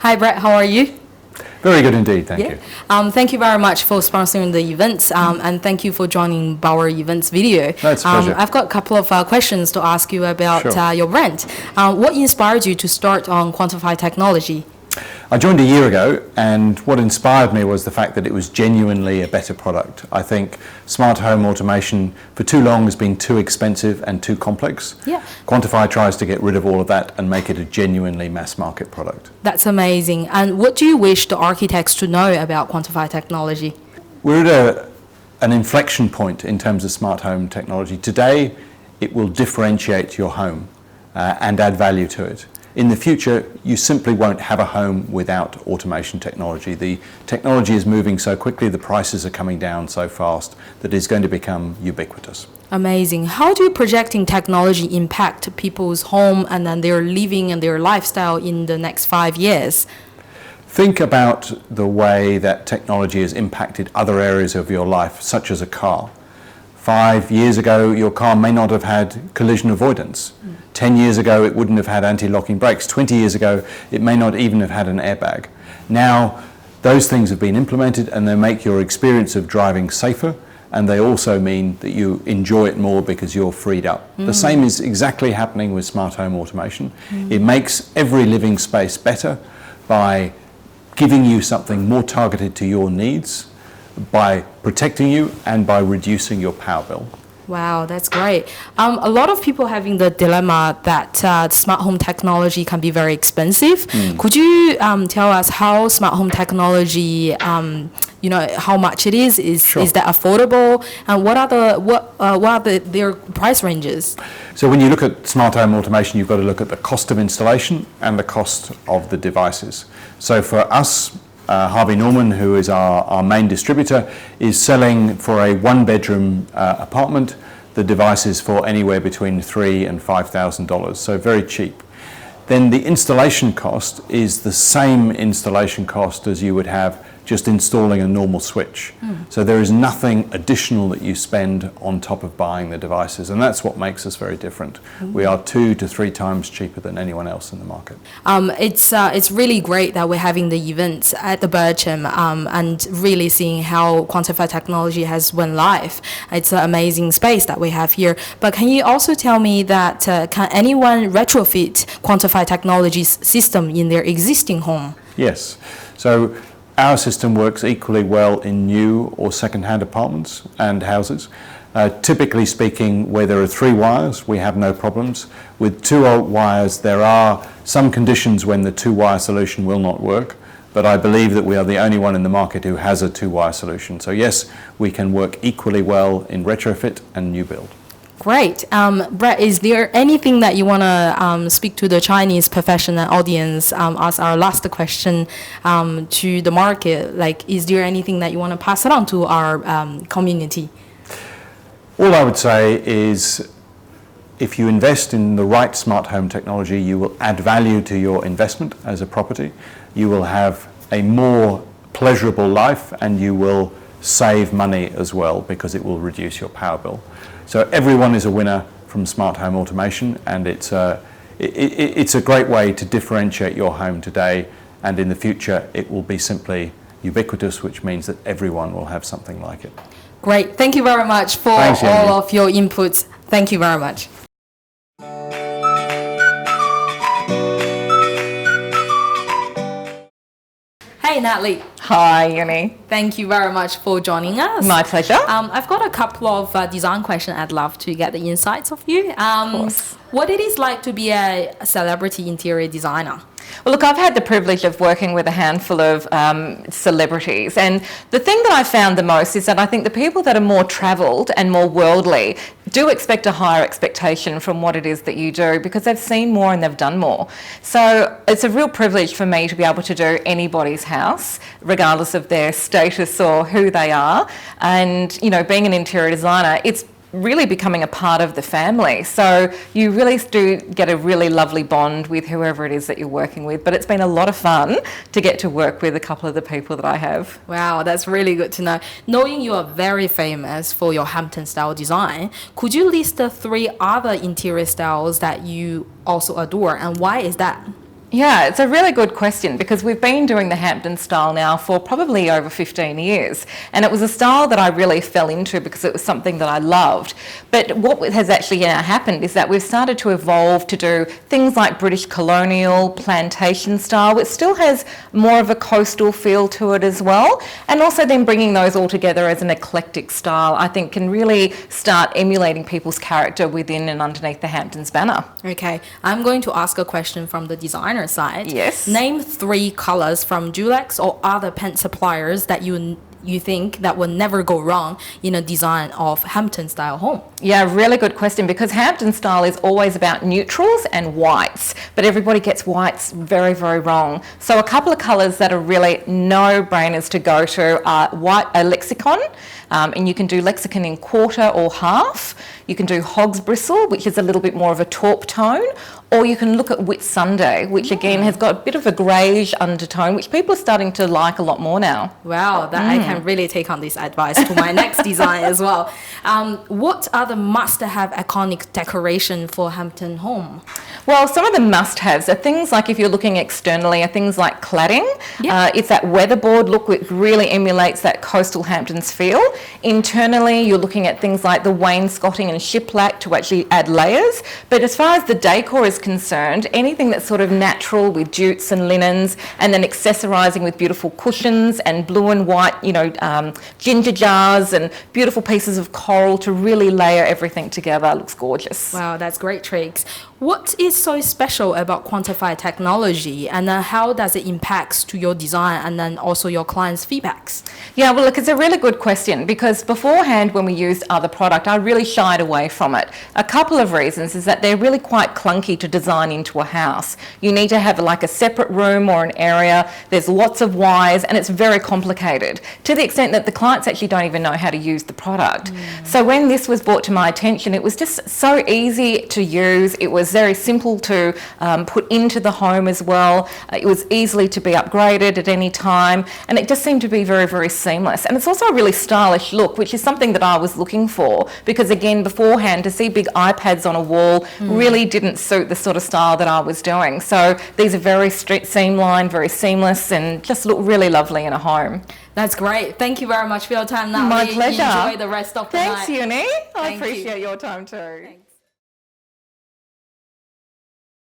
Hi, Brett. How are you? Very good indeed, thank you. Thank you very much for sponsoring the events, and thank you for joining Bauer Events video. No, it's a pleasure. I've got a couple of questions to ask you about Sure. your brand. What inspired you to start on Quantify technology? I joined a year ago, and what inspired me was the fact that it was genuinely a better product. I think smart home automation for too long has been too expensive and too complex. Yeah. Quantify tries to get rid of all of that and make it a genuinely mass market product. That's amazing. And what do you wish the architects to know about Quantify technology? We're at an inflection point in terms of smart home technology. Today, it will differentiate your home and add value to it. In the future, you simply won't have a home without automation technology. The technology is moving so quickly, the prices are coming down so fast that it's going to become ubiquitous. Amazing. How do projecting technology impact people's home and then their living and their lifestyle in the next 5 years? Think about the way that technology has impacted other areas of your life, such as a car. 5 years ago, your car may not have had collision avoidance. 10 years ago, it wouldn't have had anti-locking brakes. 20 years ago, it may not even have had an airbag. Now, those things have been implemented and they make your experience of driving safer, and they also mean that you enjoy it more because you're freed up. The same is exactly happening with smart home automation. It makes every living space better by giving you something more targeted to your needs, by protecting you, and by reducing your power bill. Wow, that's great. A lot of people having the dilemma that smart home technology can be very expensive. Could you tell us how smart home technology, how much it is? Sure. Is that affordable? And what are their price ranges? So when you look at smart home automation, you've got to look at the cost of installation and the cost of the devices. So for us, Harvey Norman, who is our main distributor, is selling for a one-bedroom apartment the devices for anywhere between $3,000 and $5,000, so very cheap. Then the installation cost is the same installation cost as you would have just installing a normal switch. So there is nothing additional that you spend on top of buying the devices, and that's what makes us very different. We are 2 to 3 times cheaper than anyone else in the market. It's really great that we're having the events at the Bircham and really seeing how Quantify technology has went live. It's an amazing space that we have here. But can you also tell me that can anyone retrofit Quantify technology's system in their existing home? Yes. So our system works equally well in new or second-hand apartments and houses. Typically speaking, where there are 3 wires, we have no problems. With 2 wires, there are some conditions when the 2-wire solution will not work, but I believe that we are the only one in the market who has a 2-wire solution. So yes, we can work equally well in retrofit and new build. Great. Brett, is there anything that you want to speak to the Chinese professional audience as our last question to the market? Like, is there anything that you want to pass it on to our community? All I would say is if you invest in the right smart home technology, you will add value to your investment as a property. You will have a more pleasurable life, and you will save money as well because it will reduce your power bill. So everyone is a winner from smart home automation, and it's a great way to differentiate your home today, and in the future it will be simply ubiquitous, which means that everyone will have something like it. Great. Thank you very much for all of your inputs. Thank you very much. Hey, Natalie. Hi, Uni. Thank you very much for joining us. My pleasure. I've got a couple of design questions I'd love to get the insights of you. Of course. What it is like to be a celebrity interior designer? Well, look, I've had the privilege of working with a handful of celebrities, and the thing that I found the most is that I think the people that are more travelled and more worldly do expect a higher expectation from what it is that you do because they've seen more and they've done more. So it's a real privilege for me to be able to do anybody's house, regardless of their status or who they are. And, being an interior designer, it's really becoming a part of the family. So you really do get a really lovely bond with whoever it is that you're working with. But it's been a lot of fun to get to work with a couple of the people that I have. Wow, that's really good to know. Knowing you are very famous for your Hampton style design, could you list the 3 other interior styles that you also adore, and why is that? Yeah, it's a really good question because we've been doing the Hampton style now for probably over 15 years, and it was a style that I really fell into because it was something that I loved. But what has actually happened is that we've started to evolve to do things like British colonial, plantation style, which still has more of a coastal feel to it as well, and also then bringing those all together as an eclectic style, I think can really start emulating people's character within and underneath the Hamptons banner. Okay, I'm going to ask a question from the designer side. Yes. Name 3 colors from Dulux or other paint suppliers that you think that will never go wrong in a design of Hampton style home. Yeah, really good question, because Hampton style is always about neutrals and whites, but everybody gets whites very, very wrong. So a couple of colours that are really no-brainers to go to are lexicon, and you can do lexicon in quarter or half. You can do hog's bristle, which is a little bit more of a taupe tone, or you can look at Whitsunday, which again has got a bit of a greyish undertone, which people are starting to like a lot more now. Wow, I can really take on this advice to my next design as well. What are the must-have iconic decoration for Hampton home? Well, some of the must-haves are things like, if you're looking externally, are things like cladding. Yep. It's that weatherboard look which really emulates that coastal Hamptons feel. Internally, you're looking at things like the wainscoting and shiplap to actually add layers. But as far as the decor is concerned, anything that's sort of natural with jutes and linens, and then accessorising with beautiful cushions and blue and white, ginger jars and beautiful pieces of coral to really layer everything together. Looks gorgeous. Wow, that's great tricks. What is so special about Quantify technology, and then how does it impact to your design and then also your clients' feedbacks? Yeah, well, look, it's a really good question, because beforehand when we used other product, I really shied away from it. A couple of reasons is that they're really quite clunky to design into a house. You need to have like a separate room or an area. There's lots of wires and it's very complicated, to the extent that the clients actually don't even know how to use the product. So when this was brought to my attention, it was just so easy to use. It was very simple to put into the home as well. It was easily to be upgraded at any time, and it just seemed to be very, very seamless. And it's also a really stylish look, which is something that I was looking for, because again, beforehand, to see big iPads on a wall really didn't suit the sort of style that I was doing. So these are very streamlined, very seamless, and just look really lovely in a home. That's great. Thank you very much for your time, Natalie. My pleasure. Enjoy the rest of the night. Thanks, Uni. I Thank you. appreciate your time too. Thanks.